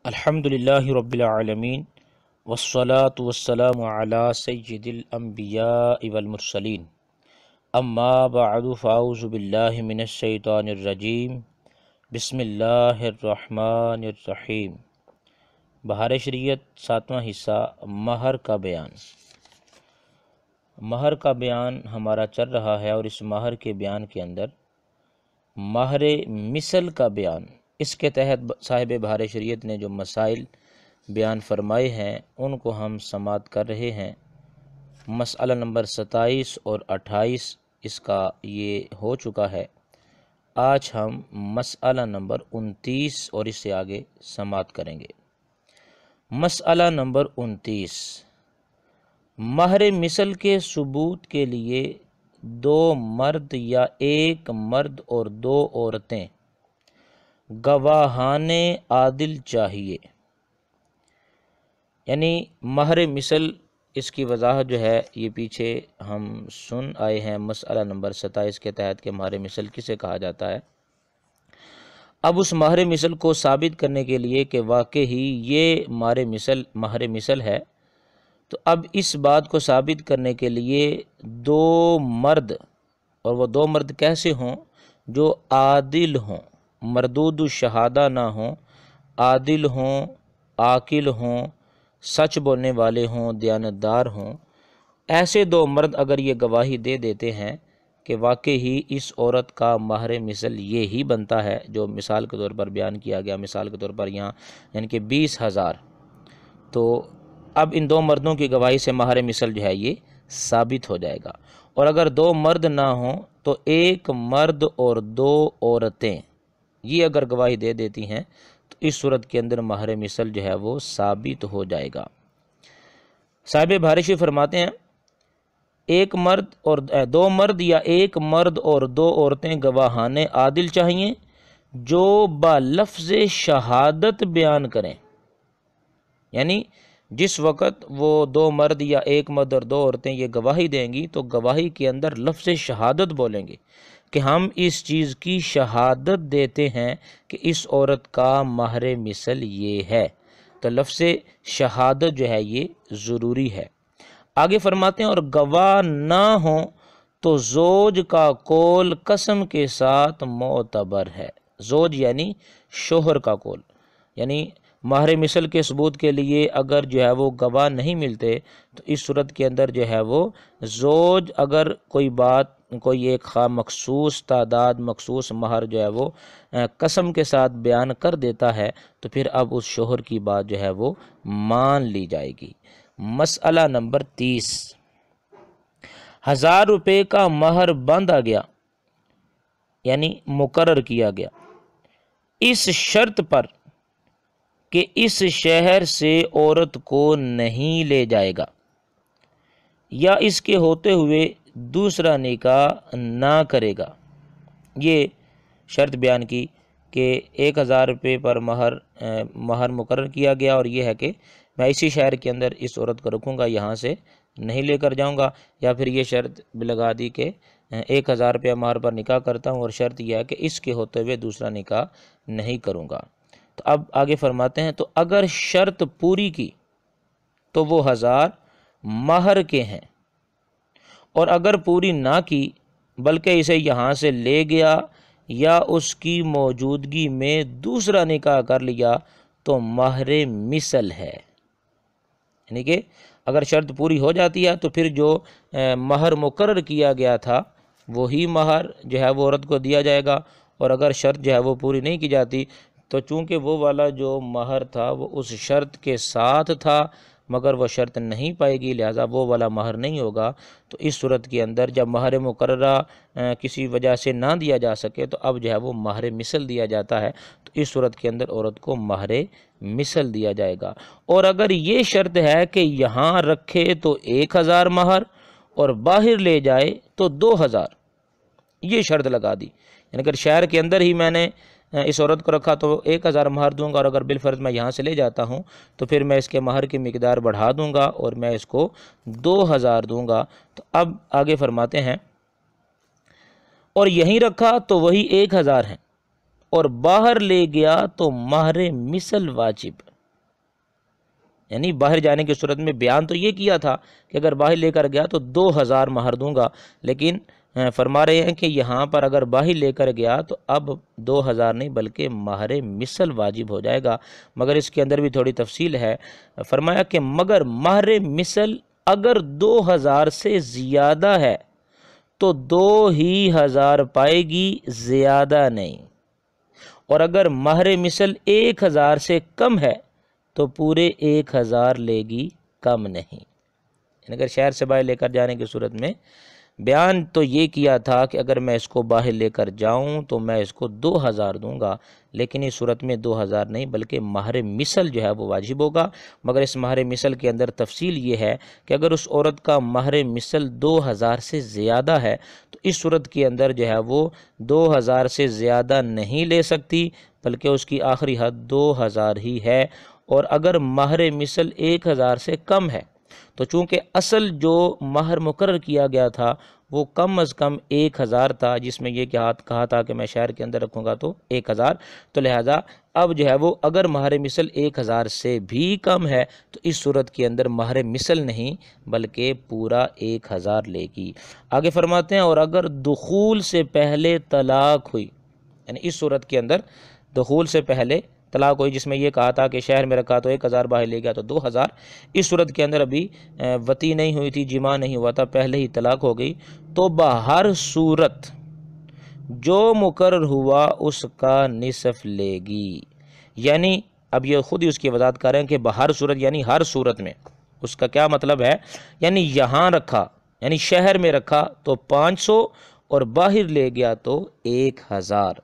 الحمدللہ رب العالمین والصلاة والسلام علی سید الانبیاء والمرسلین اما بعد فاعوذ باللہ من الشیطان الرجیم بسم اللہ الرحمن الرحیم۔ بہار شریعت ساتواں حصہ مہر کا بیان۔ مہر کا بیان ہمارا چل رہا ہے اور اس مہر کے بیان کے اندر مہر مثل کا بیان، اس کے تحت صاحب بہار شریعت نے جو مسائل بیان فرمائے ہیں ان کو ہم سماعت کر رہے ہیں۔ مسئلہ نمبر 27 اور 28 اس کا یہ ہو چکا ہے۔ آج ہم مسئلہ نمبر 29 اور اس سے آگے سماعت کریں گے۔ مسئلہ نمبر 29، مہر مثل کے ثبوت کے لیے دو مرد یا ایک مرد اور دو عورتیں گواہان عادل چاہیے۔ یعنی مہر مثل، اس کی وضاحت جو ہے یہ پیچھے ہم سن آئے ہیں مسئلہ نمبر 27 کے تحت کہ مہر مثل کسے کہا جاتا ہے۔ اب اس مہر مثل کو ثابت کرنے کے لیے کہ واقعی یہ مہر مثل ہے، تو اب اس بات کو ثابت کرنے کے لیے دو مرد، اور وہ دو مرد کیسے ہوں؟ جو عادل ہوں، مردود الشہادہ نہ ہوں، عادل ہوں، عاقل ہوں، سچ بولنے والے ہوں، دیانتدار ہوں۔ ایسے دو مرد اگر یہ گواہی دے دیتے ہیں کہ واقعی اس عورت کا مہر مثل یہ ہی بنتا ہے جو مثال کے طور پر بیان کیا گیا، مثال کے طور پر یہاں یعنی کہ 20,000، تو اب ان دو مردوں کی گواہی سے مہر مثل جو ہے یہ ثابت ہو جائے گا۔ اور اگر دو مرد نہ ہوں تو ایک مرد اور دو عورتیں یہ اگر گواہی دے دیتی ہیں تو اس صورت کے اندر مہر مثل جو ہے وہ ثابت ہو جائے گا۔ صاحب بھارشی فرماتے ہیں دو مرد یا ایک مرد اور دو عورتیں گواہان عادل چاہیے جو بلفظ شہادت بیان کریں۔ یعنی جس وقت وہ دو مرد یا ایک مرد اور دو عورتیں یہ گواہی دیں گی تو گواہی کے اندر لفظ شہادت بولیں گے کہ ہم اس چیز کی شہادت دیتے ہیں کہ اس عورت کا مہر مثل یہ ہے، تو لفظ شہادت جو ہے یہ ضروری ہے۔ آگے فرماتے ہیں اور گواہ نہ ہوں تو زوج کا قول قسم کے ساتھ معتبر ہے۔ زوج یعنی شوہر کا قول، یعنی مہر مثل کے ثبوت کے لیے اگر جو ہے وہ گواہ نہیں ملتے تو اس صورت کے اندر جو ہے وہ زوج اگر کوئی ایک مخصوص تعداد، مخصوص مہر جو ہے وہ قسم کے ساتھ بیان کر دیتا ہے تو پھر اب اس شوہر کی بات جو ہے وہ مان لی جائے گی۔ مسئلہ نمبر 30، 1000 روپے کا مہر باندھا گیا یعنی مقرر کیا گیا اس شرط پر کہ اس شہر سے عورت کو نہیں لے جائے گا یا اس کے ہوتے ہوئے دوسرا نکاح نہ کرے گا۔ یہ شرط بیان کی کہ 1000 روپے پر مہر مقرر کیا گیا اور یہ ہے کہ میں اسی شہر کے اندر اس عورت کو رکھوں گا، یہاں سے نہیں لے کر جاؤں گا، یا پھر یہ شرط لگا دی کہ 1000 روپے مہر پر نکاح کرتا ہوں اور شرط یہ ہے کہ اس کے ہوتے ہوئے دوسرا نکاح نہیں کروں گا۔ تو اب آگے فرماتے ہیں تو اگر شرط پوری کی تو وہ 1000 مہر کے ہیں، اور اگر پوری نہ کی بلکہ اسے یہاں سے لے گیا یا اس کی موجودگی میں دوسرا نکاح کر لیا تو مہر مثل ہے۔ یعنی کہ اگر شرط پوری ہو جاتی ہے تو پھر جو مہر مقرر کیا گیا تھا وہی مہر جو ہے وہ عورت کو دیا جائے گا، اور اگر شرط جو ہے وہ پوری نہیں کی جاتی تو چونکہ وہ والا جو مہر تھا وہ اس شرط کے ساتھ تھا مگر وہ شرط نہیں پائے گی، لہذا وہ والا مہر نہیں ہوگا۔ تو اس صورت کے اندر جب مہر مقررہ کسی وجہ سے نہ دیا جا سکے تو اب جو ہے وہ مہر مثل دیا جاتا ہے، تو اس صورت کے اندر عورت کو مہر مثل دیا جائے گا۔ اور اگر یہ شرط ہے کہ یہاں رکھے تو 1000 مہر اور باہر لے جائے تو 2000، یہ شرط لگا دی، یعنی اگر شہر کے اندر ہی میں نے اس عورت کو رکھا تو 1000 مہر دوں گا، اور اگر بالفرض میں یہاں سے لے جاتا ہوں تو پھر میں اس کے مہر کی مقدار بڑھا دوں گا اور میں اس کو 2000 دوں گا۔ تو اب آگے فرماتے ہیں اور یہیں رکھا تو وہی 1000 ہیں، اور باہر لے گیا تو مہر مثل واجب۔ یعنی باہر جانے کی صورت میں بیان تو یہ کیا تھا کہ اگر باہر لے کر گیا تو 2000 مہر دوں گا، لیکن فرما رہے ہیں کہ یہاں پر اگر باہر لے کر گیا تو اب 2000 نہیں بلکہ مہر مثل واجب ہو جائے گا۔ مگر اس کے اندر بھی تھوڑی تفصیل ہے، فرمایا کہ مگر مہر مثل اگر 2000 سے زیادہ ہے تو 2000 پائے گی، زیادہ نہیں، اور اگر مہر مثل 1000 سے کم ہے تو پورے 1000 لے گی، کم نہیں۔ یعنی اگر شہر سے باہر لے کر جانے کی صورت میں بیان تو یہ کیا تھا کہ اگر میں اس کو باہر لے کر جاؤں تو میں اس کو 2000 دوں گا، لیکن اس صورت میں 2000 نہیں بلکہ مہر مثل جو ہے وہ واجب ہوگا۔ مگر اس مہر مثل کے اندر تفصیل یہ ہے کہ اگر اس عورت کا مہر مثل 2000 سے زیادہ ہے تو اس صورت کے اندر جو ہے وہ 2000 سے زیادہ نہیں لے سکتی، بلکہ اس کی آخری حد 2000 ہی ہے۔ اور اگر مہر مثل 1000 سے کم ہے تو چونکہ اصل جو مہر مقرر کیا گیا تھا وہ کم از کم 1000 تھا، جس میں یہ کہا تھا کہ میں شہر کے اندر رکھوں گا تو 1000، تو لہذا اب جو ہے وہ اگر مہر مثل 1000 سے بھی کم ہے تو اس صورت کے اندر مہر مثل نہیں بلکہ پورا 1000 لے گی۔ آگے فرماتے ہیں اور اگر دخول سے پہلے طلاق ہوئی، یعنی اس صورت کے اندر دخول سے پہلے طلاق ہوئی، جس میں یہ کہا تھا کہ شہر میں رکھا تو 1000، باہر لے گیا تو 2000، اس صورت کے اندر ابھی وطی نہیں ہوئی تھی، جماع نہیں ہوا تھا، پہلے ہی طلاق ہو گئی، تو بہر صورت جو مقرر ہوا اس کا نصف لے گی۔ یعنی اب یہ خود ہی اس کی وضاحت کر رہے ہیں کہ بہر صورت یعنی ہر صورت میں، اس کا کیا مطلب ہے؟ یعنی یہاں رکھا یعنی شہر میں رکھا تو 500 اور باہر لے گیا تو 1000۔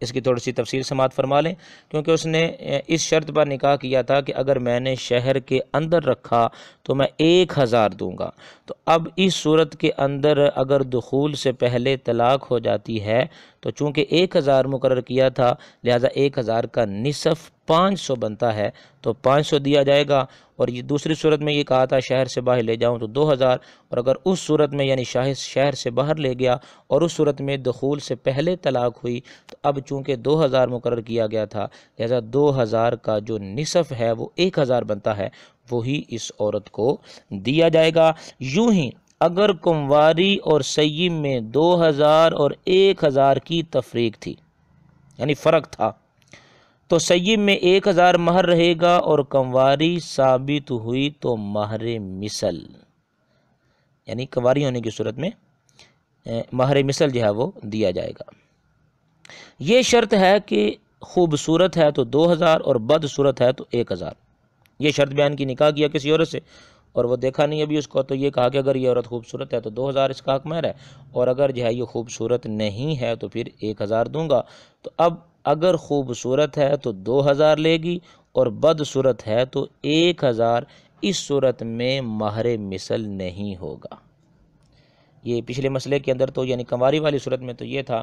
اس کی تھوڑی سی تفصیل سماعت فرما لیں، کیونکہ اس نے اس شرط پر نکاح کیا تھا کہ اگر میں نے شہر کے اندر رکھا تو میں 1000 دوں گا، تو اب اس صورت کے اندر اگر دخول سے پہلے طلاق ہو جاتی ہے تو چونکہ 1000 مقرر کیا تھا لہذا 1000 کا نصف 500 بنتا ہے، تو 500 دیا جائے گا۔ اور یہ دوسری صورت میں یہ کہا تھا شہر سے باہر لے جاؤں تو 2000، اور اگر اس صورت میں یعنی شہر سے باہر لے گیا اور اس صورت میں دخول سے پہلے طلاق ہوئی تو اب چونکہ 2000 مقرر کیا گیا تھا لہذا 2000 کا جو نصف ہے وہ 1000 بنتا ہے، وہی اس عورت کو دیا جائے گا۔ یوں ہی اگر کنواری اور سیم میں 2000 اور 1000 کی تفریق تھی، یعنی فرق تھا، تو سیم میں 1000 مہر رہے گا اور کنواری ثابت ہوئی تو مہر مثل، یعنی کنواری ہونے کی صورت میں مہر مثل جو ہے وہ دیا جائے گا۔ یہ شرط ہے کہ خوبصورت ہے تو 2000 اور بدصورت ہے تو 1000۔ یہ شرط بیان کی، نکاح کیا کسی عورت سے اور وہ دیکھا نہیں ابھی اس کو، تو یہ کہا کہ اگر یہ عورت خوبصورت ہے تو 2000 اس کا حق مہر ہے، اور اگر جو ہے یہ خوبصورت نہیں ہے تو پھر 1000 دوں گا۔ تو اب اگر خوبصورت ہے تو 2000 لے گی اور بدصورت ہے تو 1000، اس صورت میں مہر مثل نہیں ہوگا۔ یہ پچھلے مسئلے کے اندر تو یعنی کنواری والی صورت میں تو یہ تھا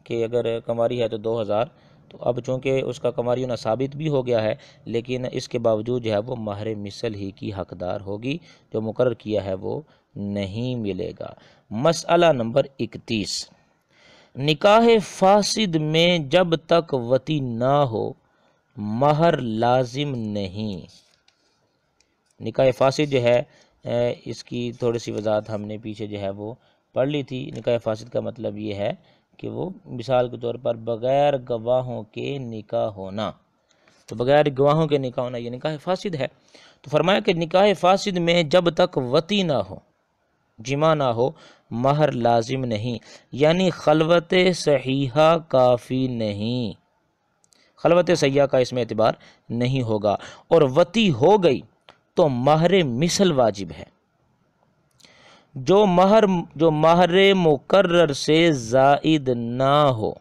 کہ اگر کنواری ہے تو 2000، تو اب چونکہ اس کا کنواری ہونا ثابت بھی ہو گیا ہے لیکن اس کے باوجود جو ہے وہ مہر مثل ہی کی حقدار ہوگی، جو مقرر کیا ہے وہ نہیں ملے گا۔ مسئلہ نمبر 31، نکاح فاسد میں جب تک وطی نہ ہو مہر لازم نہیں۔ نکاح فاسد جو ہے اس کی تھوڑی سی وضاحت ہم نے پیچھے جو ہے وہ پڑھ لی تھی۔ نکاح فاسد کا مطلب یہ ہے کہ وہ مثال کے طور پر بغیر گواہوں کے نکاح ہونا، تو بغیر گواہوں کے نکاح ہونا یہ نکاح فاسد ہے۔ تو فرمایا کہ نکاح فاسد میں جب تک وطی نہ ہو، جمع نہ ہو، مہر لازم نہیں، یعنی خلوت صحیحہ کافی نہیں، خلوت صحیحہ کا اس میں اعتبار نہیں ہوگا، اور وطی ہو گئی تو مہر مثل واجب ہے، جو مہر مقرر سے زائد نہ ہو۔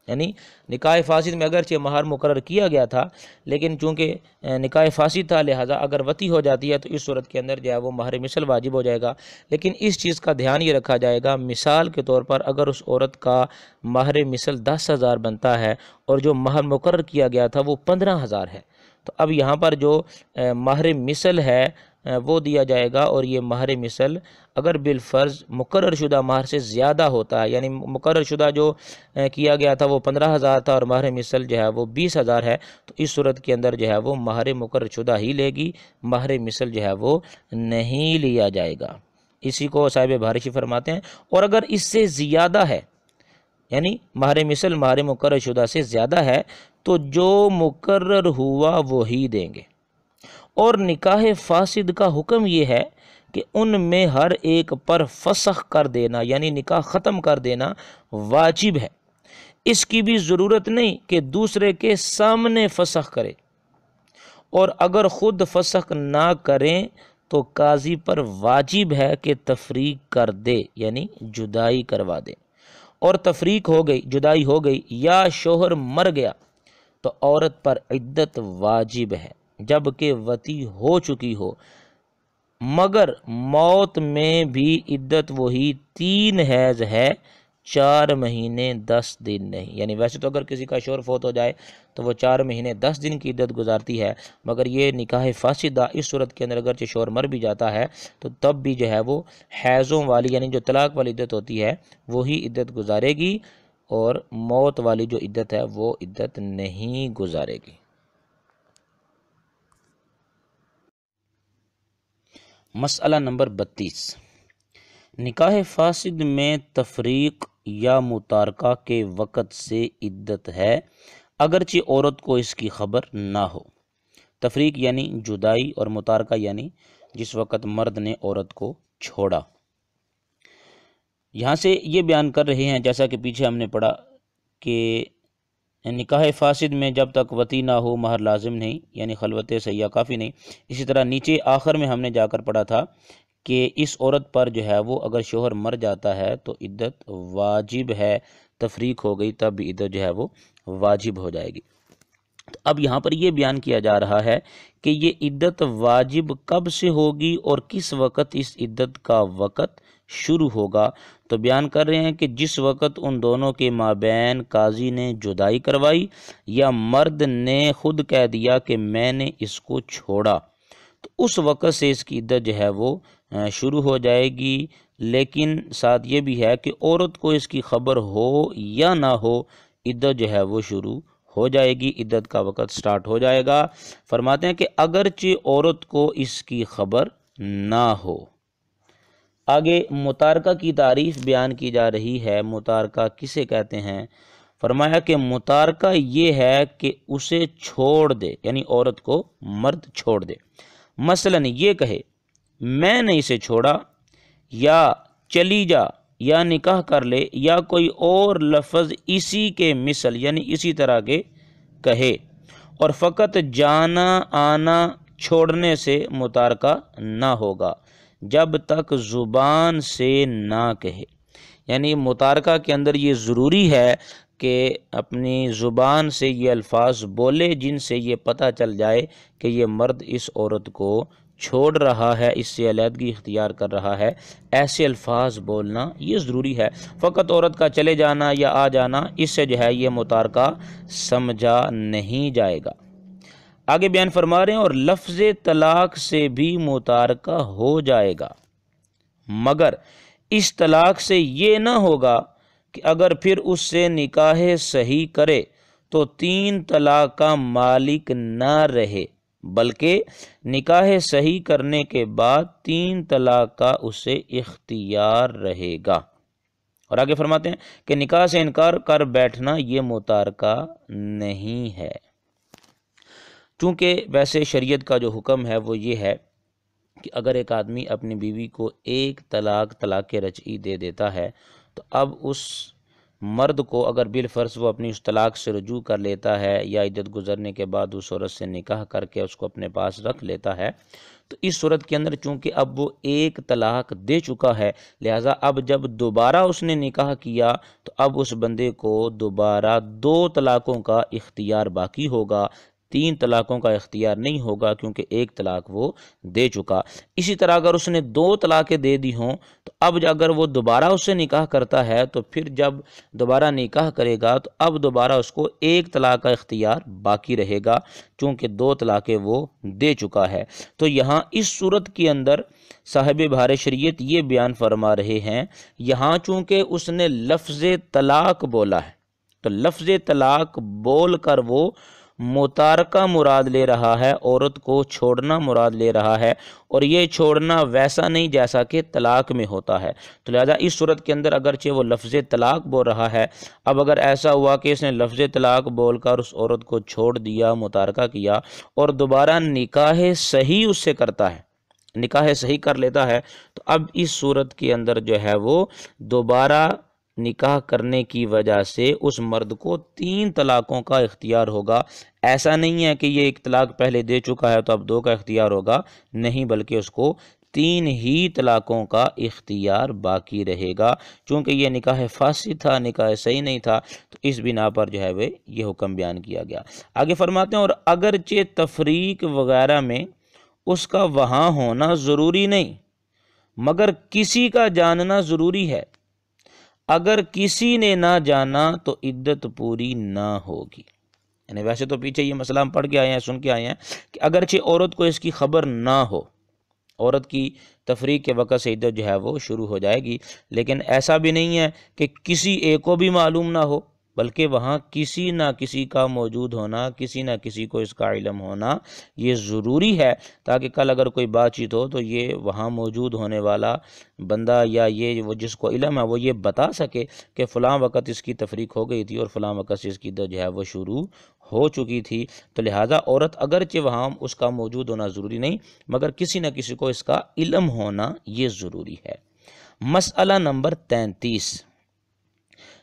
یعنی نکاح فاسد میں اگرچہ مہر مقرر کیا گیا تھا لیکن چونکہ نکاح فاسد تھا لہذا اگر وطی ہو جاتی ہے تو اس صورت کے اندر جو ہے وہ مہر مثل واجب ہو جائے گا۔ لیکن اس چیز کا دھیان یہ رکھا جائے گا، مثال کے طور پر اگر اس عورت کا مہر مثل 10,000 بنتا ہے اور جو مہر مقرر کیا گیا تھا وہ 15,000 ہے، تو اب یہاں پر جو مہر مثل ہے وہ دیا جائے گا، اور یہ مہر مثل اگر بالفرض مقرر شدہ مہر سے زیادہ ہوتا ہے، یعنی مقرر شدہ جو کیا گیا تھا وہ 15,000 تھا اور مہر مثل جو ہے وہ 20,000 ہے، تو اس صورت کے اندر جو ہے وہ مہر مقرر شدہ ہی لے گی، مہر مثل جو ہے وہ نہیں لیا جائے گا۔ اسی کو صاحب بھارشی فرماتے ہیں۔ اور اگر اس سے زیادہ ہے، یعنی مہر مثل مہر مقرر شدہ سے زیادہ ہے، تو جو مقرر ہوا وہی دیں گے۔ اور نکاح فاسد کا حکم یہ ہے کہ ان میں ہر ایک پر فسخ کر دینا، یعنی نکاح ختم کر دینا واجب ہے۔ اس کی بھی ضرورت نہیں کہ دوسرے کے سامنے فسخ کرے، اور اگر خود فسخ نہ کریں تو قاضی پر واجب ہے کہ تفریق کر دے، یعنی جدائی کروا دے۔ اور تفریق ہو گئی، جدائی ہو گئی، یا شوہر مر گیا تو عورت پر عدت واجب ہے جبکہ وطی ہو چکی ہو، مگر موت میں بھی عدت وہی 3 حیض ہے، 4 مہینے 10 دن نہیں۔ یعنی ویسے تو اگر کسی کا شوہر فوت ہو جائے تو وہ 4 مہینے 10 دن کی عدت گزارتی ہے، مگر یہ نکاح فاسدہ اس صورت کے اندر اگرچہ شوہر مر بھی جاتا ہے تو تب بھی جو ہے وہ حیضوں والی، یعنی جو طلاق والی عدت ہوتی ہے وہی عدت گزارے گی، اور موت والی جو عدت ہے وہ عدت نہیں گزارے گی۔ مسئلہ نمبر 32، نکاح فاسد میں تفریق یا متارکہ کے وقت سے عدت ہے اگرچہ عورت کو اس کی خبر نہ ہو۔ تفریق یعنی جدائی، اور متارکہ یعنی جس وقت مرد نے عورت کو چھوڑا۔ یہاں سے یہ بیان کر رہے ہیں، جیسا کہ پیچھے ہم نے پڑھا کہ نکاح فاسد میں جب تک وطی نہ ہو مہر لازم نہیں، یعنی خلوت سیاح کافی نہیں۔ اسی طرح نیچے آخر میں ہم نے جا کر پڑھا تھا کہ اس عورت پر جو ہے وہ اگر شوہر مر جاتا ہے تو عدت واجب ہے، تفریق ہو گئی تب بھی عدت جو ہے وہ واجب ہو جائے گی۔ تو اب یہاں پر یہ بیان کیا جا رہا ہے کہ یہ عدت واجب کب سے ہوگی اور کس وقت اس عدت کا وقت شروع ہوگا۔ تو بیان کر رہے ہیں کہ جس وقت ان دونوں کے مابین قاضی نے جدائی کروائی یا مرد نے خود کہہ دیا کہ میں نے اس کو چھوڑا، تو اس وقت سے اس کی عدت جو ہے وہ شروع ہو جائے گی۔ لیکن ساتھ یہ بھی ہے کہ عورت کو اس کی خبر ہو یا نہ ہو، عدت جو ہے وہ شروع ہو جائے گی، عدت کا وقت سٹارٹ ہو جائے گا۔ فرماتے ہیں کہ اگرچہ عورت کو اس کی خبر نہ ہو۔ آگے متارکہ کی تعریف بیان کی جا رہی ہے۔ متارکہ کسے کہتے ہیں؟ فرمایا کہ متارکہ یہ ہے کہ اسے چھوڑ دے، یعنی عورت کو مرد چھوڑ دے۔ مثلا یہ کہے میں نے اسے چھوڑا، یا چلی جا، یا نکاح کر لے، یا کوئی اور لفظ اسی کے مثل یعنی اسی طرح کے کہے، اور فقط جانا آنا چھوڑنے سے متارکہ نہ ہوگا جب تک زبان سے نہ کہے۔ یعنی متارکہ کے اندر یہ ضروری ہے کہ اپنی زبان سے یہ الفاظ بولے جن سے یہ پتہ چل جائے کہ یہ مرد اس عورت کو چھوڑ رہا ہے، اس سے علیحدگی اختیار کر رہا ہے۔ ایسے الفاظ بولنا یہ ضروری ہے۔ فقط عورت کا چلے جانا یا آ جانا، اس سے جو ہے یہ متارکہ سمجھا نہیں جائے گا۔ آگے بیان فرما رہے ہیں اور لفظ طلاق سے بھی متارکہ ہو جائے گا، مگر اس طلاق سے یہ نہ ہوگا کہ اگر پھر اس سے نکاح صحیح کرے تو 3 طلاق کا مالک نہ رہے، بلکہ نکاح صحیح کرنے کے بعد 3 طلاق کا اسے اختیار رہے گا۔ اور آگے فرماتے ہیں کہ نکاح سے انکار کر بیٹھنا یہ متارکہ نہیں ہے، چونکہ ویسے شریعت کا جو حکم ہے وہ یہ ہے کہ اگر ایک آدمی اپنی بیوی کو 1 طلاق رجعی دے دیتا ہے تو اب اس مرد کو اگر بالفرض وہ اپنی اس طلاق سے رجوع کر لیتا ہے یا عدت گزرنے کے بعد اس عورت سے نکاح کر کے اس کو اپنے پاس رکھ لیتا ہے، تو اس صورت کے اندر چونکہ اب وہ 1 طلاق دے چکا ہے، لہٰذا اب جب دوبارہ اس نے نکاح کیا تو اب اس بندے کو دوبارہ 2 طلاقوں کا اختیار باقی ہوگا، 3 طلاقوں کا اختیار نہیں ہوگا کیونکہ 1 طلاق وہ دے چکا۔ اسی طرح اگر اس نے 2 طلاقیں دے دی ہوں تو اب اگر وہ دوبارہ اس سے نکاح کرتا ہے تو پھر جب دوبارہ نکاح کرے گا تو اب دوبارہ اس کو 1 طلاق کا اختیار باقی رہے گا چونکہ 2 طلاقیں وہ دے چکا ہے۔ تو یہاں اس صورت کے اندر صاحب بہار شریعت یہ بیان فرما رہے ہیں، یہاں چونکہ اس نے لفظ طلاق بولا ہے تو لفظ طلاق بول کر وہ متارکہ مراد لے رہا ہے، عورت کو چھوڑنا مراد لے رہا ہے، اور یہ چھوڑنا ویسا نہیں جیسا کہ طلاق میں ہوتا ہے۔ تو لہذا اس صورت کے اندر اگرچہ وہ لفظ طلاق بول رہا ہے، اب اگر ایسا ہوا کہ اس نے لفظ طلاق بول کر اس عورت کو چھوڑ دیا، متارکہ کیا، اور دوبارہ نکاح صحیح اس سے کرتا ہے، نکاح صحیح کر لیتا ہے، تو اب اس صورت کے اندر جو ہے وہ دوبارہ نکاح کرنے کی وجہ سے اس مرد کو 3 طلاقوں کا اختیار ہوگا۔ ایسا نہیں ہے کہ یہ 1 طلاق پہلے دے چکا ہے تو اب 2 کا اختیار ہوگا، نہیں، بلکہ اس کو 3 ہی طلاقوں کا اختیار باقی رہے گا، چونکہ یہ نکاح فاسد تھا، نکاح صحیح نہیں تھا، تو اس بنا پر جو ہے وہ یہ حکم بیان کیا گیا۔ آگے فرماتے ہیں، اور اگرچہ تفریق وغیرہ میں اس کا وہاں ہونا ضروری نہیں مگر کسی کا جاننا ضروری ہے، اگر کسی نے نہ جانا تو عدت پوری نہ ہوگی۔ یعنی ویسے تو پیچھے یہ مسئلہ ہم پڑھ کے آئے ہیں، سن کے آئے ہیں کہ اگرچہ عورت کو اس کی خبر نہ ہو، عورت کی تفریق کے وقت سے عدت جو ہے وہ شروع ہو جائے گی، لیکن ایسا بھی نہیں ہے کہ کسی ایک کو بھی معلوم نہ ہو، بلکہ وہاں کسی نہ کسی کا موجود ہونا، کسی نہ کسی کو اس کا علم ہونا یہ ضروری ہے، تاکہ کل اگر کوئی بات چیت ہو تو یہ وہاں موجود ہونے والا بندہ یا یہ وہ جس کو علم ہے وہ یہ بتا سکے کہ فلاں وقت اس کی تفریق ہو گئی تھی اور فلاں وقت سے اس کی عدت جو ہے وہ شروع ہو چکی تھی۔ تو لہٰذا عورت اگرچہ وہاں اس کا موجود ہونا ضروری نہیں مگر کسی نہ کسی کو اس کا علم ہونا یہ ضروری ہے۔ مسئلہ نمبر 33،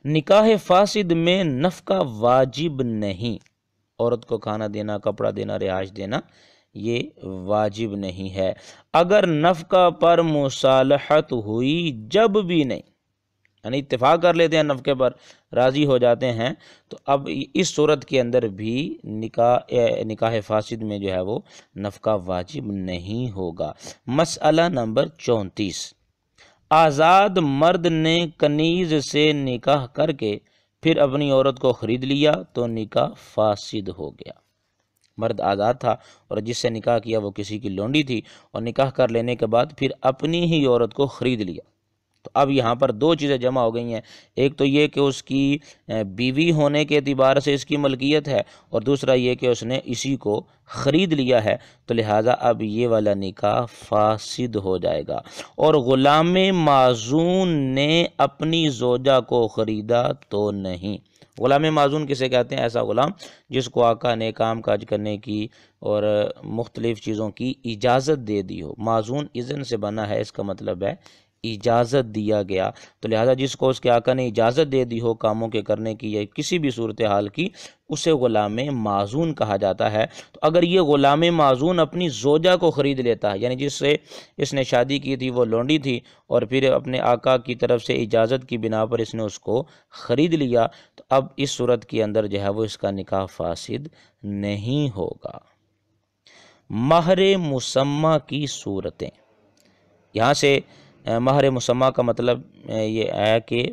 نکاح فاسد میں نفقہ واجب نہیں، عورت کو کھانا دینا، کپڑا دینا، رہائش دینا یہ واجب نہیں ہے، اگر نفقہ پر مصالحت ہوئی جب بھی نہیں، یعنی اتفاق کر لیتے ہیں نفقے پر، راضی ہو جاتے ہیں، تو اب اس صورت کے اندر بھی نکاح فاسد میں جو ہے وہ نفقہ واجب نہیں ہوگا۔ مسئلہ نمبر 34، آزاد مرد نے کنیز سے نکاح کر کے پھر اپنی عورت کو خرید لیا تو نکاح فاسد ہو گیا۔ مرد آزاد تھا اور جس سے نکاح کیا وہ کسی کی لونڈی تھی، اور نکاح کر لینے کے بعد پھر اپنی ہی عورت کو خرید لیا، تو اب یہاں پر 2 چیزیں جمع ہو گئی ہیں، ایک تو یہ کہ اس کی بیوی ہونے کے اعتبار سے اس کی ملکیت ہے، اور دوسرا یہ کہ اس نے اسی کو خرید لیا ہے، تو لہٰذا اب یہ والا نکاح فاسد ہو جائے گا۔ اور غلام معزون نے اپنی زوجہ کو خریدا تو نہیں۔ غلام معزون کسے کہتے ہیں؟ ایسا غلام جس کو آقا نے کام کاج کرنے کی اور مختلف چیزوں کی اجازت دے دی ہو۔ معزون اذن سے بنا ہے، اس کا مطلب ہے اجازت دیا گیا، تو لہذا جس کو اس کے آقا نے اجازت دے دی ہو کاموں کے کرنے کی یا کسی بھی صورتحال کی، اسے غلام معزون کہا جاتا ہے۔ تو اگر یہ غلام معزون اپنی زوجہ کو خرید لیتا ہے، یعنی جس سے اس نے شادی کی تھی وہ لونڈی تھی، اور پھر اپنے آقا کی طرف سے اجازت کی بنا پر اس نے اس کو خرید لیا، تو اب اس صورت کے اندر جو ہے وہ اس کا نکاح فاسد نہیں ہوگا۔ مہر مسمہ کی صورتیں، یہاں سے مہر مسمہ کا مطلب یہ ہے کہ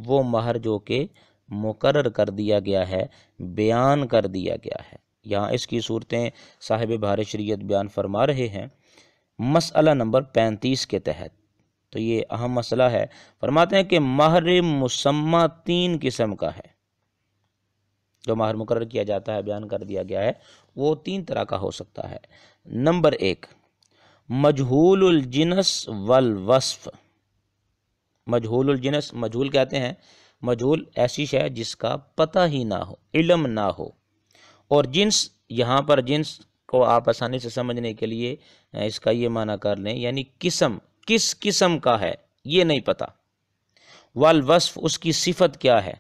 وہ مہر جو کہ مقرر کر دیا گیا ہے، بیان کر دیا گیا ہے، یہاں اس کی صورتیں صاحب بہار شریعت بیان فرما رہے ہیں مسئلہ نمبر 35 کے تحت۔ تو یہ اہم مسئلہ ہے، فرماتے ہیں کہ مہر مسمہ 3 قسم کا ہے، جو مہر مقرر کیا جاتا ہے، بیان کر دیا گیا ہے، وہ 3 طرح کا ہو سکتا ہے۔ نمبر 1، مجہول الجنس والوصف۔ مجہول الجنس، مجہول کہتے ہیں، مجہول ایسی شے جس کا پتہ ہی نہ ہو، علم نہ ہو، اور جنس، یہاں پر جنس کو آپ آسانی سے سمجھنے کے لیے اس کا یہ معنی کر لیں، یعنی قسم، کس قسم کا ہے یہ نہیں پتہ۔ والوصف، اس کی صفت کیا ہے،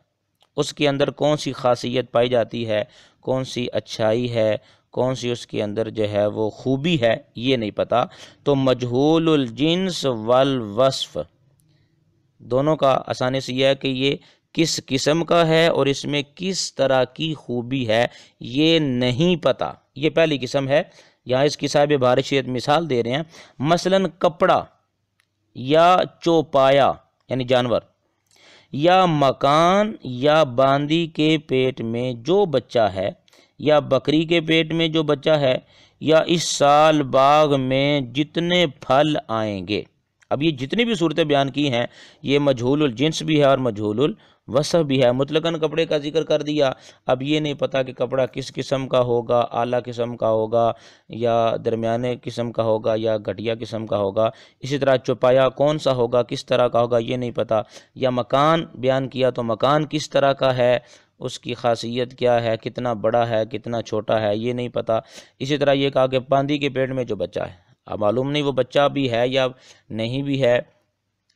اس کے اندر کون سی خاصیت پائی جاتی ہے، کون سی اچھائی ہے، کون سی اس کے اندر جو ہے وہ خوبی ہے، یہ نہیں پتہ۔ تو مجہول الجنس والوصف دونوں کا آسانی سے یہ ہے کہ یہ کس قسم کا ہے اور اس میں کس طرح کی خوبی ہے یہ نہیں پتہ، یہ پہلی قسم ہے، یہاں اس کی صاحب بہار شریعت مثال دے رہے ہیں، مثلاً کپڑا یا چوپایا یعنی جانور، یا مکان یا باندی کے پیٹ میں جو بچہ ہے، یا بکری کے پیٹ میں جو بچہ ہے، یا اس سال باغ میں جتنے پھل آئیں گے۔ اب یہ جتنی بھی صورتیں بیان کی ہیں یہ مجہول الجنس بھی ہے اور مجہول الوصف بھی ہے۔ مطلقاً کپڑے کا ذکر کر دیا، اب یہ نہیں پتا کہ کپڑا کس قسم کا ہوگا، اعلیٰ قسم کا ہوگا یا درمیانے قسم کا ہوگا یا گھٹیا قسم کا ہوگا۔ اسی طرح چوپایا کون سا ہوگا، کس طرح کا ہوگا، یہ نہیں پتا۔ یا مکان بیان کیا تو مکان کس طرح کا ہے، اس کی خاصیت کیا ہے، کتنا بڑا ہے کتنا چھوٹا ہے، یہ نہیں پتا۔ اسی طرح یہ کہا کہ باندی کے پیٹ میں جو بچہ ہے، اب معلوم نہیں وہ بچہ بھی ہے یا نہیں بھی ہے،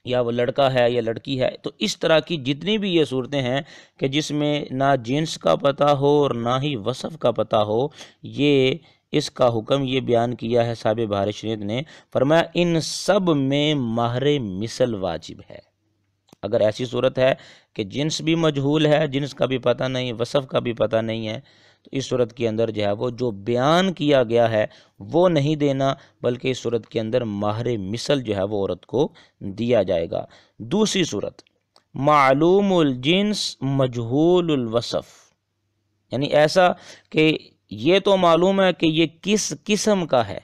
یا وہ لڑکا ہے یا لڑکی ہے۔ تو اس طرح کی جتنی بھی یہ صورتیں ہیں کہ جس میں نہ جنس کا پتہ ہو اور نہ ہی وصف کا پتہ ہو، یہ اس کا حکم یہ بیان کیا ہے صاحب بہار شریعت نے، فرمایا ان سب میں مہر مثل واجب ہے۔ اگر ایسی صورت ہے کہ جنس بھی مجہول ہے، جنس کا بھی پتہ نہیں، وصف کا بھی پتہ نہیں ہے، تو اس صورت کے اندر جو ہے وہ جو بیان کیا گیا ہے وہ نہیں دینا، بلکہ اس صورت کے اندر مہر مثل جو ہے وہ عورت کو دیا جائے گا۔ دوسری صورت معلوم الجنس مجہول الوصف، یعنی ایسا کہ یہ تو معلوم ہے کہ یہ کس قسم کا ہے،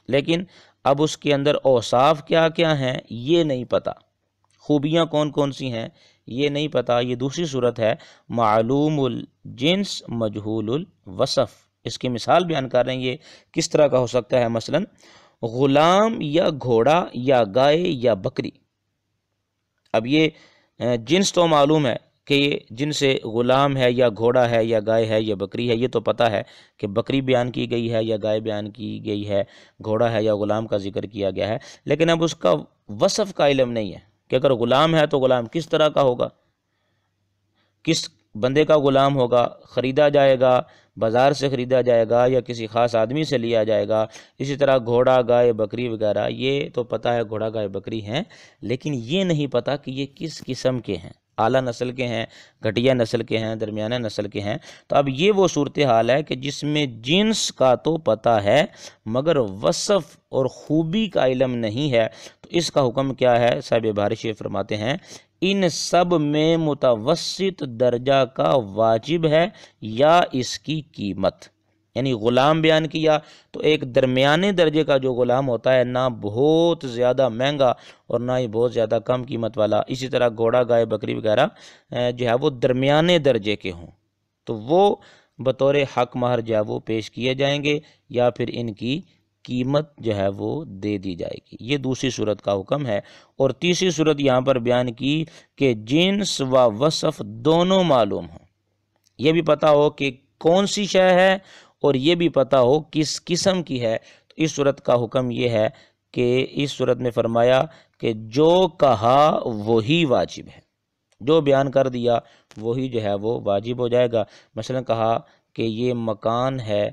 لیکن اب اس کے اندر اوصاف کیا کیا ہیں یہ نہیں پتہ، خوبیاں کون کون سی ہیں یہ نہیں پتا۔ یہ دوسری صورت ہے معلوم الجنس مجہول الوصف۔ اس کی مثال بیان کر رہے ہیں یہ کس طرح کا ہو سکتا ہے، مثلا غلام یا گھوڑا یا گائے یا بکری۔ اب یہ جنس تو معلوم ہے کہ یہ جنس غلام ہے یا گھوڑا ہے یا گائے ہے یا بکری ہے، یہ تو پتہ ہے کہ بکری بیان کی گئی ہے یا گائے بیان کی گئی ہے، گھوڑا ہے یا غلام کا ذکر کیا گیا ہے، لیکن اب اس کا وصف کا علم نہیں ہے کہ اگر غلام ہے تو غلام کس طرح کا ہوگا، کس بندے کا غلام ہوگا، خریدا جائے گا، بازار سے خریدا جائے گا یا کسی خاص آدمی سے لیا جائے گا۔ اسی طرح گھوڑا گائے بکری وغیرہ یہ تو پتہ ہے گھوڑا گائے بکری ہیں، لیکن یہ نہیں پتہ کہ یہ کس قسم کے ہیں، اعلیٰ نسل کے ہیں، گھٹیا نسل کے ہیں، درمیانہ نسل کے ہیں۔ تو اب یہ وہ صورتحال ہے کہ جس میں جنس کا تو پتہ ہے مگر وصف اور خوبی کا علم نہیں ہے، تو اس کا حکم کیا ہے، صاحب بہار شریعت فرماتے ہیں ان سب میں متوسط درجہ کا واجب ہے یا اس کی قیمت۔ یعنی غلام بیان کیا تو ایک درمیانے درجے کا جو غلام ہوتا ہے، نہ بہت زیادہ مہنگا اور نہ ہی بہت زیادہ کم قیمت والا۔ اسی طرح گھوڑا گائے بکری وغیرہ جو ہے وہ درمیانے درجے کے ہوں تو وہ بطور حق مہر جو ہے وہ پیش کیے جائیں گے یا پھر ان کی قیمت جو ہے وہ دے دی جائے گی۔ یہ دوسری صورت کا حکم ہے۔ اور تیسری صورت یہاں پر بیان کی کہ جنس و وصف دونوں معلوم ہوں، یہ بھی پتہ ہو کہ کون سی شے ہے اور یہ بھی پتہ ہو کس قسم کی ہے، تو اس صورت کا حکم یہ ہے کہ اس صورت میں فرمایا کہ جو کہا وہی واجب ہے، جو بیان کر دیا وہی جو ہے وہ واجب ہو جائے گا۔ مثلا کہا کہ یہ مکان ہے،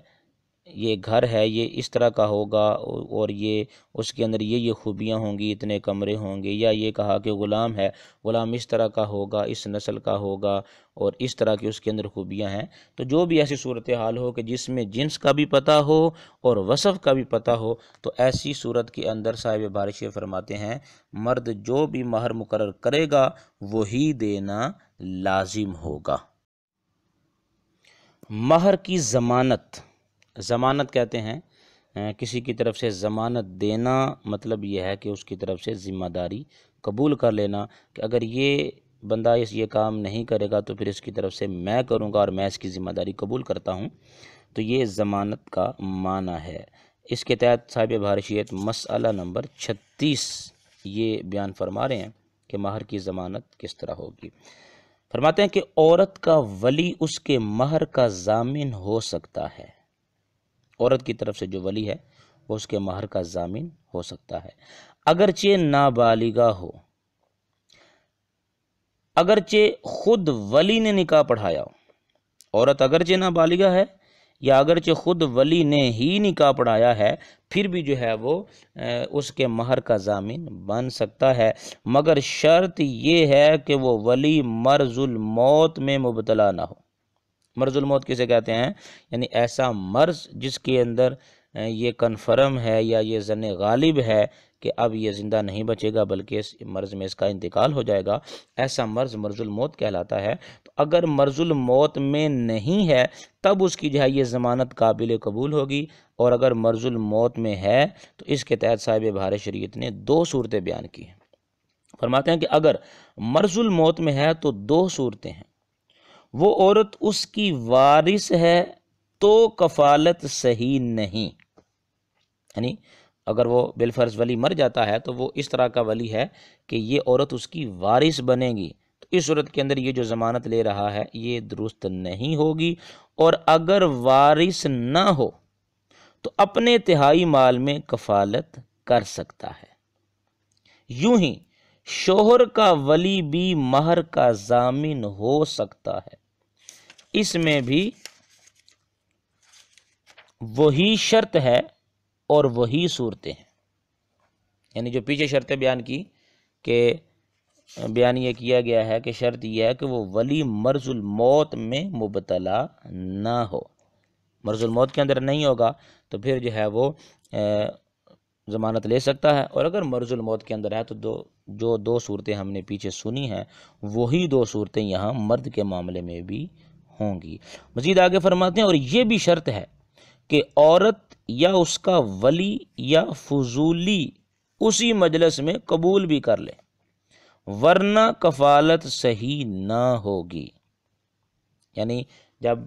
یہ گھر ہے، یہ اس طرح کا ہوگا اور یہ اس کے اندر یہ خوبیاں ہوں گی، اتنے کمرے ہوں گے، یا یہ کہا کہ غلام ہے، غلام اس طرح کا ہوگا، اس نسل کا ہوگا اور اس طرح کی اس کے اندر خوبیاں ہیں۔ تو جو بھی ایسی صورتحال ہو کہ جس میں جنس کا بھی پتہ ہو اور وصف کا بھی پتہ ہو، تو ایسی صورت کے اندر صاحب بہار شریعت فرماتے ہیں مرد جو بھی مہر مقرر کرے گا وہی دینا لازم ہوگا۔ مہر کی ضمانت، ضمانت کہتے ہیں کسی کی طرف سے ضمانت دینا، مطلب یہ ہے کہ اس کی طرف سے ذمہ داری قبول کر لینا کہ اگر یہ بندہ یہ کام نہیں کرے گا تو پھر اس کی طرف سے میں کروں گا اور میں اس کی ذمہ داری قبول کرتا ہوں، تو یہ ضمانت کا معنی ہے۔ اس کے تحت صاحب بہار شریعت مسئلہ نمبر 36 یہ بیان فرما رہے ہیں کہ مہر کی ضمانت کس طرح ہوگی۔ فرماتے ہیں کہ عورت کا ولی اس کے مہر کا ضامن ہو سکتا ہے، عورت کی طرف سے جو ولی ہے وہ اس کے مہر کا ضامن ہو سکتا ہے، اگرچہ نابالغہ ہو، اگرچہ خود ولی نے نکاح پڑھایا ہو۔ عورت اگرچہ نابالغہ ہے یا اگرچہ خود ولی نے ہی نکاح پڑھایا ہے، پھر بھی جو ہے وہ اس کے مہر کا ضامن بن سکتا ہے، مگر شرط یہ ہے کہ وہ ولی مرض الموت میں مبتلا نہ ہو۔ مرض الموت کسے کہتے ہیں؟ یعنی ایسا مرض جس کے اندر یہ کنفرم ہے یا یہ ظن غالب ہے کہ اب یہ زندہ نہیں بچے گا بلکہ اس مرض میں اس کا انتقال ہو جائے گا، ایسا مرض مرض الموت کہلاتا ہے۔ تو اگر مرض الموت میں نہیں ہے تب اس کی جو ہے یہ ضمانت قابل قبول ہوگی، اور اگر مرض الموت میں ہے تو اس کے تحت صاحب بہار شریعت نے دو صورتیں بیان کی ہیں۔ فرماتے ہیں کہ اگر مرض الموت میں ہے تو دو صورتیں ہیں، وہ عورت اس کی وارث ہے تو کفالت صحیح نہیں، یعنی اگر وہ بالفرض ولی مر جاتا ہے تو وہ اس طرح کا ولی ہے کہ یہ عورت اس کی وارث بنے گی، تو اس صورت کے اندر یہ جو ضمانت لے رہا ہے یہ درست نہیں ہوگی۔ اور اگر وارث نہ ہو تو اپنے تہائی مال میں کفالت کر سکتا ہے۔ یوں ہی شوہر کا ولی بھی مہر کا ضامن ہو سکتا ہے، اس میں بھی وہی شرط ہے اور وہی صورتیں ہیں، یعنی جو پیچھے شرطیں بیان کی کہ بیان یہ کیا گیا ہے کہ شرط یہ ہے کہ وہ ولی مرض الموت میں مبتلا نہ ہو، مرض الموت کے اندر نہیں ہوگا تو پھر جو ہے وہ ضمانت لے سکتا ہے، اور اگر مرض الموت کے اندر ہے تو جو دو صورتیں ہم نے پیچھے سنی ہیں وہی دو صورتیں یہاں مرد کے معاملے میں بھی ہوں گی۔ مزید آگے فرماتے ہیں اور یہ بھی شرط ہے کہ عورت یا اس کا ولی یا فضولی اسی مجلس میں قبول بھی کر لے، ورنہ کفالت صحیح نہ ہوگی۔ یعنی جب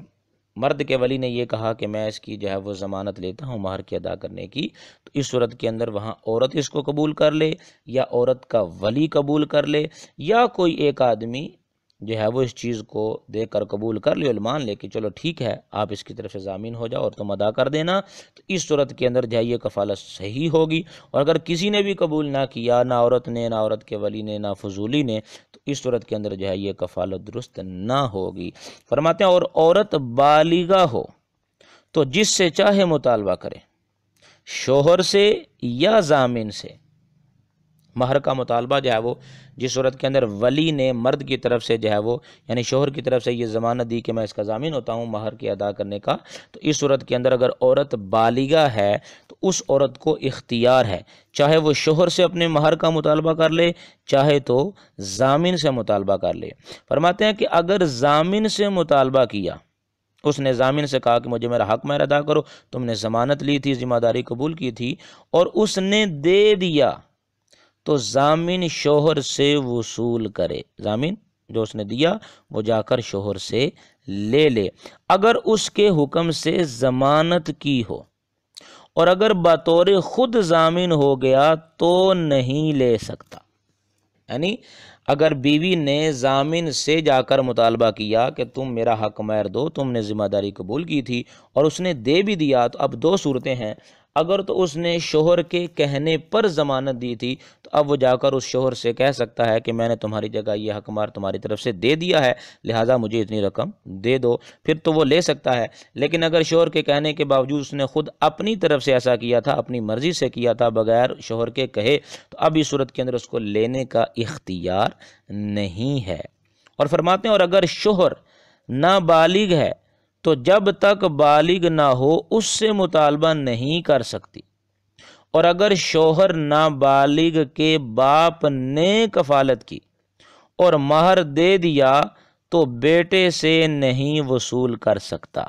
مرد کے ولی نے یہ کہا کہ میں اس کی جو ہے وہ ضمانت لیتا ہوں مہر کی ادا کرنے کی، تو اس صورت کے اندر وہاں عورت اس کو قبول کر لے یا عورت کا ولی قبول کر لے یا کوئی ایک آدمی جو ہے وہ اس چیز کو دیکھ کر قبول کر لے اور مان لے کہ چلو ٹھیک ہے آپ اس کی طرف سے ضامن ہو جاؤ اور تم ادا کر دینا، تو اس صورت کے اندر جو ہے یہ کفالت صحیح ہوگی۔ اور اگر کسی نے بھی قبول نہ کیا، نہ عورت نے، نہ عورت کے ولی نے، نہ فضولی نے، تو اس صورت کے اندر جو ہے یہ کفالت درست نہ ہوگی۔ فرماتے ہیں اور عورت بالغہ ہو تو جس سے چاہے مطالبہ کرے، شوہر سے یا ضامن سے۔ مہر کا مطالبہ جو ہے وہ جس صورت کے اندر ولی نے مرد کی طرف سے جو ہے وہ یعنی شوہر کی طرف سے یہ ضمانت دی کہ میں اس کا ضامن ہوتا ہوں مہر کے ادا کرنے کا، تو اس صورت کے اندر اگر عورت بالغہ ہے تو اس عورت کو اختیار ہے، چاہے وہ شوہر سے اپنے مہر کا مطالبہ کر لے چاہے تو ضامن سے مطالبہ کر لے۔ فرماتے ہیں کہ اگر ضامن سے مطالبہ کیا، اس نے ضامن سے کہا کہ مجھے میرا حق مہر ادا کرو، تم نے ضمانت لی تھی، ذمہ داری قبول کی تھی اور اس نے دے دیا، تو ضامن شوہر سے وصول کرے، ضامن جو اس نے دیا وہ جا کر شوہر سے لے لے، اگر اس کے حکم سے ضمانت کی ہو، اور اگر بطور خود ضامن ہو گیا تو نہیں لے سکتا۔ یعنی اگر بیوی نے ضامن سے جا کر مطالبہ کیا کہ تم میرا حق مہر دو، تم نے ذمہ داری قبول کی تھی اور اس نے دے بھی دیا، تو اب دو صورتیں ہیں، اگر تو اس نے شوہر کے کہنے پر ضمانت دی تھی تو اب وہ جا کر اس شوہر سے کہہ سکتا ہے کہ میں نے تمہاری جگہ یہ حق مہر تمہاری طرف سے دے دیا ہے، لہٰذا مجھے اتنی رقم دے دو، پھر تو وہ لے سکتا ہے۔ لیکن اگر شوہر کے کہنے کے باوجود اس نے خود اپنی طرف سے ایسا کیا تھا، اپنی مرضی سے کیا تھا بغیر شوہر کے کہے، تو اب اس صورت کے اندر اس کو لینے کا اختیار نہیں ہے۔ اور فرماتے ہیں اور اگر شوہر نابالغ ہے تو جب تک بالغ نہ ہو اس سے مطالبہ نہیں کر سکتی، اور اگر شوہر نابالغ کے باپ نے کفالت کی اور مہر دے دیا تو بیٹے سے نہیں وصول کر سکتا۔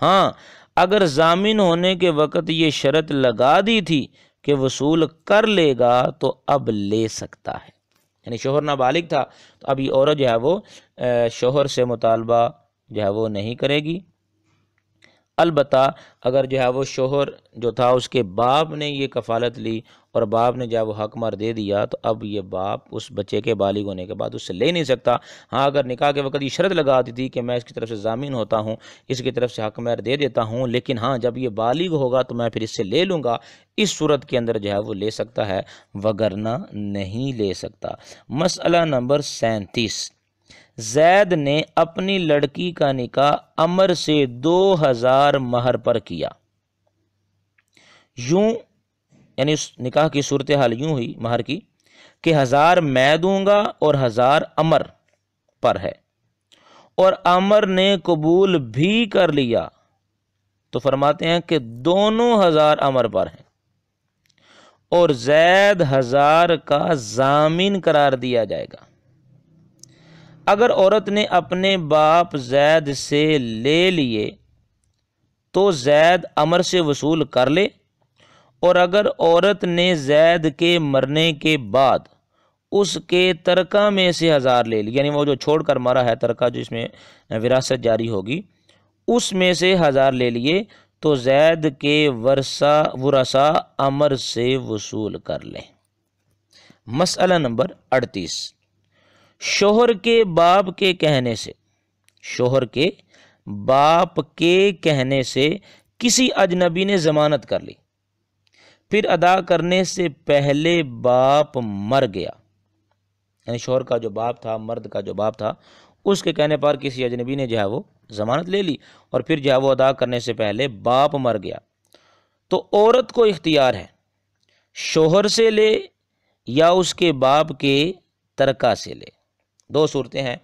ہاں اگر ضامن ہونے کے وقت یہ شرط لگا دی تھی کہ وصول کر لے گا تو اب لے سکتا ہے، یعنی شوہر نابالغ تھا تو اب یہ عورت جو ہے وہ شوہر سے مطالبہ جو ہے وہ نہیں کرے گی، البتہ اگر جو ہے وہ شوہر جو تھا اس کے باپ نے یہ کفالت لی اور باپ نے جو ہے وہ حق مہر دے دیا تو اب یہ باپ اس بچے کے بالغ ہونے کے بعد اس سے لے نہیں سکتا۔ ہاں اگر نکاح کے وقت یہ شرط لگا دی تھی کہ میں اس کی طرف سے ضامن ہوتا ہوں، اس کی طرف سے حق مہر دے دیتا ہوں، لیکن ہاں جب یہ بالغ ہوگا تو میں پھر اس سے لے لوں گا، اس صورت کے اندر جو ہے وہ لے سکتا ہے، وگرنہ نہیں لے سکتا۔ مسئلہ نمبر 37، زید نے اپنی لڑکی کا نکاح عمر سے 2000 مہر پر کیا، یوں یعنی اس نکاح کی صورتحال یوں ہوئی مہر کی کہ 1000 میں دوں گا اور 1000 عمر پر ہے، اور عمر نے قبول بھی کر لیا تو فرماتے ہیں کہ دونوں 1000 عمر پر ہیں اور زید 1000 کا ضامن قرار دیا جائے گا۔ اگر عورت نے اپنے باپ زید سے لے لیے تو زید عمر سے وصول کر لے، اور اگر عورت نے زید کے مرنے کے بعد اس کے ترکہ میں سے 1000 لے لی، یعنی وہ جو چھوڑ کر مرا ہے ترکہ جس میں وراثت جاری ہوگی، اس میں سے 1000 لے لیے تو زید کے ورثاء عمر سے وصول کر لیں۔ مسئلہ نمبر 38، شوہر کے باپ کے کہنے سے، شوہر کے باپ کے کہنے سے کسی اجنبی نے ضمانت کر لی، پھر ادا کرنے سے پہلے باپ مر گیا، یعنی شوہر کا جو باپ تھا، مرد کا جو باپ تھا، اس کے کہنے پر کسی اجنبی نے جو ہے وہ ضمانت لے لی اور پھر جو ہے وہ ادا کرنے سے پہلے باپ مر گیا، تو عورت کو اختیار ہے شوہر سے لے یا اس کے باپ کے ترکہ سے لے۔ دو صورتیں ہیں،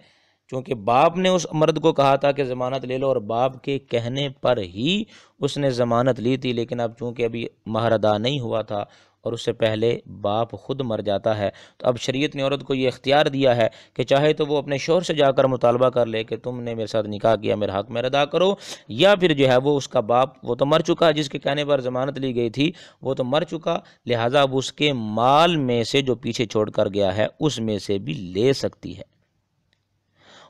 چونکہ باپ نے اس مرد کو کہا تھا کہ ضمانت لے لو اور باپ کے کہنے پر ہی اس نے ضمانت لی تھی، لیکن اب چونکہ ابھی مہر ادا نہیں ہوا تھا اور اس سے پہلے باپ خود مر جاتا ہے، تو اب شریعت نے عورت کو یہ اختیار دیا ہے کہ چاہے تو وہ اپنے شوہر سے جا کر مطالبہ کر لے کہ تم نے میرے ساتھ نکاح کیا، میرا حق میرا ادا کرو، یا پھر جو ہے وہ اس کا باپ، وہ تو مر چکا، جس کے کہنے پر ضمانت لی گئی تھی وہ تو مر چکا، لہٰذا اب اس کے مال میں سے جو پیچھے چھوڑ کر گیا ہے اس میں سے بھی لے سکتی ہے۔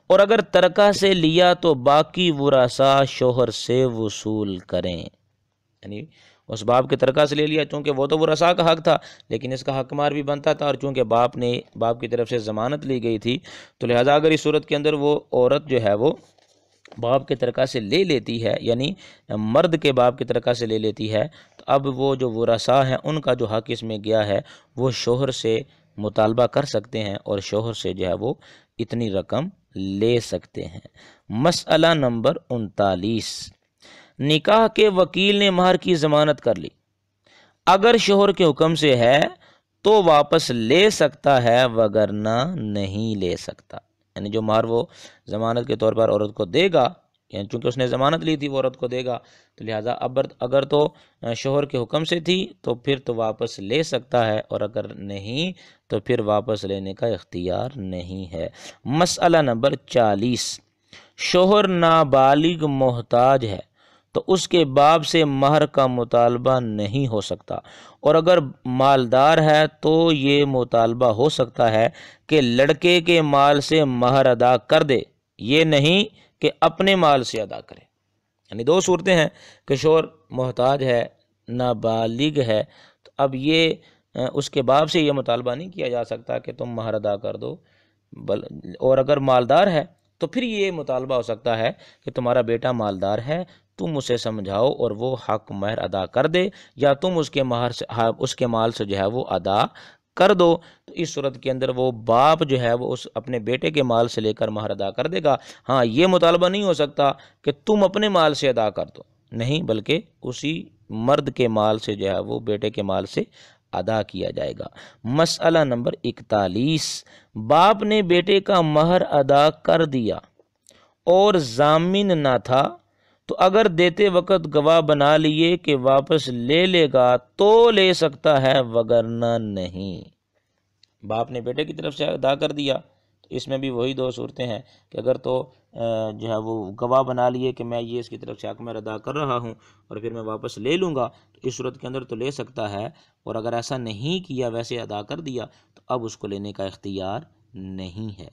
اور اگر ترکہ سے لیا تو باقی ورثاء شوہر سے وصول کریں، یعنی اس باپ کے ترکہ سے لے لیا، چونکہ وہ تو ورثاء کا حق تھا لیکن اس کا حق مار بھی بنتا تھا، اور چونکہ باپ کی طرف سے ضمانت لی گئی تھی، تو لہذا اگر اس صورت کے اندر وہ عورت جو ہے وہ باپ کے ترکہ سے لے لیتی ہے، یعنی مرد کے باپ کے ترکہ سے لے لیتی ہے، تو اب وہ جو ورثاء ہیں ان کا جو حق اس میں گیا ہے وہ شوہر سے مطالبہ کر سکتے ہیں اور شوہر سے جو ہے وہ اتنی رقم لے سکتے ہیں۔ مسئلہ نمبر 39، نکاح کے وکیل نے مہر کی ضمانت کر لی، اگر شوہر کے حکم سے ہے تو واپس لے سکتا ہے وگرنہ نہیں لے سکتا، یعنی جو مہر وہ ضمانت کے طور پر عورت کو دے گا، یعنی چونکہ اس نے ضمانت لی تھی وہ عورت کو دے گا، تو لہٰذا اگر تو شوہر کے حکم سے تھی تو پھر تو واپس لے سکتا ہے، اور اگر نہیں تو پھر واپس لینے کا اختیار نہیں ہے۔ مسئلہ نمبر 40، شوہر نابالغ محتاج ہے تو اس کے باپ سے مہر کا مطالبہ نہیں ہو سکتا، اور اگر مالدار ہے تو یہ مطالبہ ہو سکتا ہے کہ لڑکے کے مال سے مہر ادا کر دے، یہ نہیں کہ اپنے مال سے ادا کرے۔ یعنی دو صورتیں ہیں کہ شوہر محتاج ہے، نابالغ ہے، تو اب یہ اس کے باپ سے یہ مطالبہ نہیں کیا جا سکتا کہ تم مہر ادا کر دو، اور اگر مالدار ہے تو پھر یہ مطالبہ ہو سکتا ہے کہ تمہارا بیٹا مالدار ہے، تم اسے سمجھاؤ اور وہ حق مہر ادا کر دے، یا تم اس کے مال سے جو ہے وہ ادا کر دو، تو اس صورت کے اندر وہ باپ جو ہے وہ اس اپنے بیٹے کے مال سے لے کر مہر ادا کر دے گا۔ ہاں، یہ مطالبہ نہیں ہو سکتا کہ تم اپنے مال سے ادا کر دو، نہیں، بلکہ اسی مرد کے مال سے جو ہے وہ بیٹے کے مال سے ادا کیا جائے گا۔ مسئلہ نمبر 41، باپ نے بیٹے کا مہر ادا کر دیا اور ضامن نہ تھا، تو اگر دیتے وقت گواہ بنا لیے کہ واپس لے لے گا تو لے سکتا ہے وگرنہ نہیں۔ باپ نے بیٹے کی طرف سے ادا کر دیا تو اس میں بھی وہی دو صورتیں ہیں کہ اگر تو جو ہے وہ گواہ بنا لیے کہ میں یہ اس کی طرف سے حق مہر ادا کر رہا ہوں اور پھر میں واپس لے لوں گا، تو اس صورت کے اندر تو لے سکتا ہے، اور اگر ایسا نہیں کیا، ویسے ادا کر دیا، تو اب اس کو لینے کا اختیار نہیں ہے۔